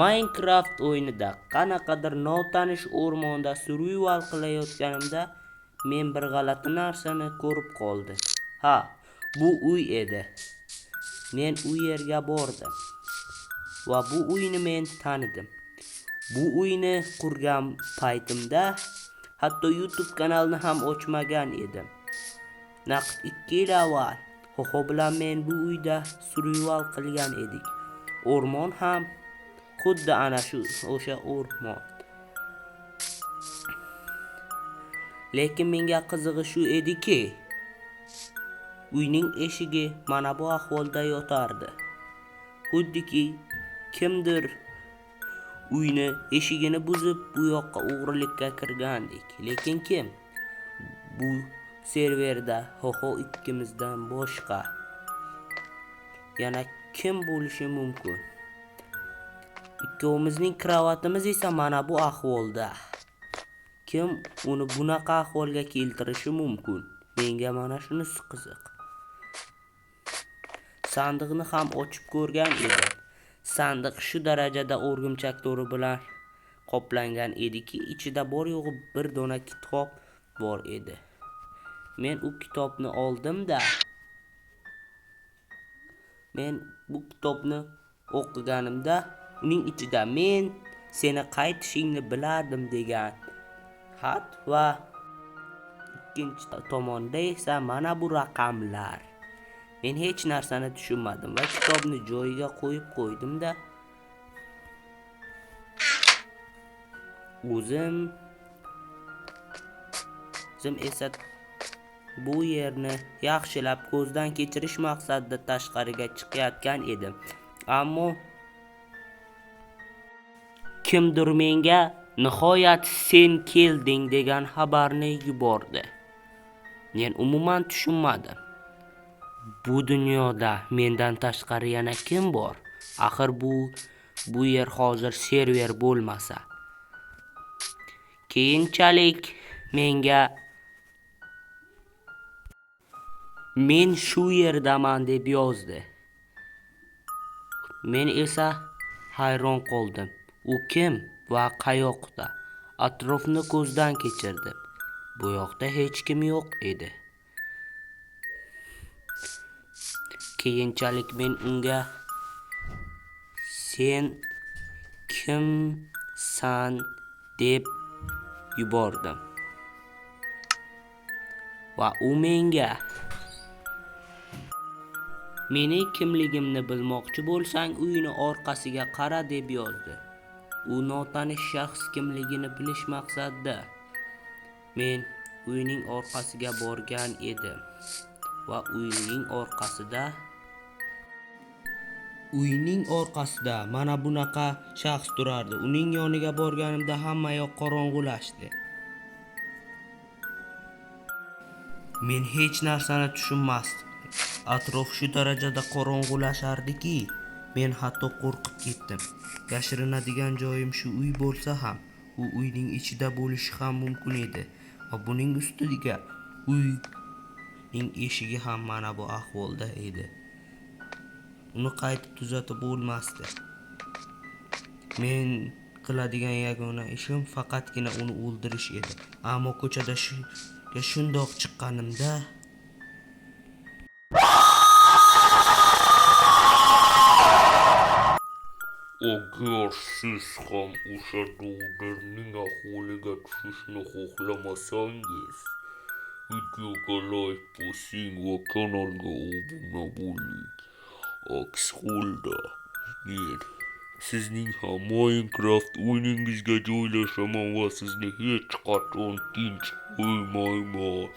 Minecraft o'yinida qanaqadir notanish o'rmonda survival qilayotganimda men bir g'alati narsani ko'rib qoldim. Ha, bu uy edi. Men u yerga bordim va bu uyni men tanidim. Bu uyni qurgan paytimda hatto YouTube kanalini ham ochmagan edim. Naqd 2 yil avval Xo'xo bilan men bu uyda survival qilgan edik. O'rmon ham xuddi ana o'sha o'rmon. Lekin menga qizig'i shu ediki, uyning eshigi mana bu ahvolda yotardi. Xuddiki kimdir uyni eshigini buzib bu yoqqa o'g'rilikka kirgandek. Lekin kim? Bu serverda Xo'xo ikkimizdan boshqa yana kim bo'lishi mumkin? Ikkovimizning kravatimiz esa mana bu ahvolda. Kim uni bunaqa ahvolga keltirishi mumkin? Menga mana shunisi qiziq. Sandiqni ham ochib ko'rgan edim. Sandiq shu darajada o'rgimchak to'ri bilan qoplangan ediki, ichida bor yo'g'i bir dona kitob bor edi. Men u kitobni oldim-da, men bu kitobni o'qiganimda uning ichida men seni qaytishingni bilardim degan xat va ikkinchi tomonda esa mana bu raqamlar. Men hech narsani tushunmadim va kitobni joyiga qo'yib qo'ydim-da, o'zim esa bu yerni yaxshilab ko'zdan kechirish maqsadida tashqariga chiqayotgan edim. Ammo kimdir menga nihoyat sen kelding degan xabarni yubordi. Men umuman tushunmadim. Bu dunyoda mendan tashqari yana kim bor? Axir bu yer hozir server bo'lmasa. Keyinchalik menga men shu yerdaman deb yozdi. Men esa hayron qoldim. U kim va qayoqda? Atrofni ko'zdan kechirdim. Bu yoqda hech kim yo'q edi. Keyinchalik men unga sen kimsan deb yubordim. Va u menga meni kimligimni bilmoqchi bo'lsang uyni orqasiga qara deb yozdi. U notanish shaxs kimligini bilish maqsadida men uyning orqasiga borgan edim va uyning orqasida mana bunaqa shaxs turardi. Uning yoniga borganimda hamma yoq qorong'ulashdi. Men hech narsani tushunmasdim. Atrof shu darajada qorong'ulashardiki, men hatto qo'rqib ketdim. Yashirinadigan joyim shu uy bo'lsa ham, u uyning ichida bo'lishi ham mumkin edi. Va buning ustiga uyning eshigi ham mana bu ahvolda edi. Uni qaytib tuzatib bo'lmasdi. Men qiladigan yagona ishim faqatgina uni o'ldirish edi. Ammo ko'chada shundoq chiqqanimda agar siz ham o'sha dog'larning ahvoliga tushishni xohlamasangiz, videoga like bosing va kanalga obuna bo'ling. Aks holda men sizning ham Minecraft o'yiningizga joylashaman va sizni hech qachon tinch qo'ymayman.